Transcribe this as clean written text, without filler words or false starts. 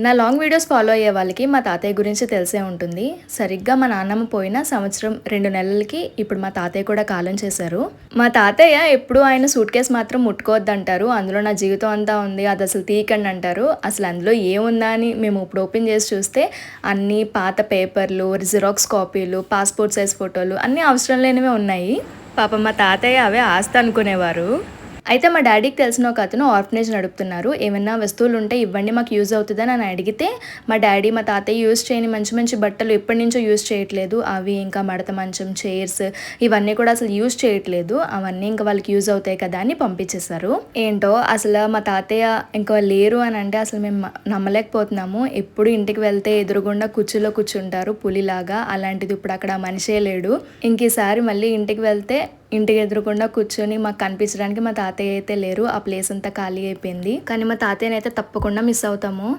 నా long videos follow అయ్యే వాళ్ళకి మా తాతయ్య గురించి తెలిసే ఉంటుంది. సరిగ్గా మా నాన్నమ్మ పోయిన సంవత్సరం 2 నెలలకి ఇప్పుడు మా తాతయ్య కూడా కాలం చేశారు. మా తాతయ్య ఎప్పుడూ ఆయన సూట్ కేస్ మాత్రం ముట్టుకోవద్దంటారు. అందులో నా జీవితం అంతా ఉంది, అది అసలు తీయకండి అంటారు. అసలు అందులో ఏముందా అని మేము ఇప్పుడు ఓపెన్ చేసి చూస్తే అన్నీ పాత పేపర్లు, జిరాక్స్ కాపీలు, పాస్పోర్ట్ సైజ్ ఫోటోలు అన్నీ అవసరం లేనివే ఉన్నాయి. పాపం మా తాతయ్య అవే ఆస్తి అనుకునేవారు. అయితే మా డాడీకి తెలిసిన ఒక అతను ఆర్ఫనేజ్ నడుపుతున్నారు. ఏమన్నా వస్తువులు ఉంటే ఇవ్వండి, మాకు యూజ్ అవుతుందని అని అడిగితే మా డాడీ మా తాతయ్య యూజ్ చేయని మంచి మంచి బట్టలు ఎప్పటి నుంచో యూజ్ చేయట్లేదు. అవి ఇంకా మడత మంచం, చైర్స్ ఇవన్నీ కూడా అసలు యూజ్ చేయట్లేదు. అవన్నీ ఇంకా వాళ్ళకి యూజ్ అవుతాయి కదా అని పంపించేశారు. ఏంటో అసలు మా తాతయ్య ఇంకా లేరు అని అంటే అసలు మేము నమ్మలేకపోతున్నాము. ఎప్పుడు ఇంటికి వెళ్తే ఎదురుగుండా కుర్చీలో కూర్చుంటారు పులిలాగా. అలాంటిది ఇప్పుడు అక్కడ మనిషే లేడు. ఇంక ఈసారి మళ్ళీ ఇంటికి వెళ్తే ఇంటికి ఎదురుకుండా కూర్చొని మాకు కనిపించడానికి మా తాతయ్య అయితే లేరు. ఆ ప్లేస్ అంతా ఖాళీ అయిపోయింది. కానీ మా తాతయ్యని అయితే తప్పకుండా మిస్ అవుతాము.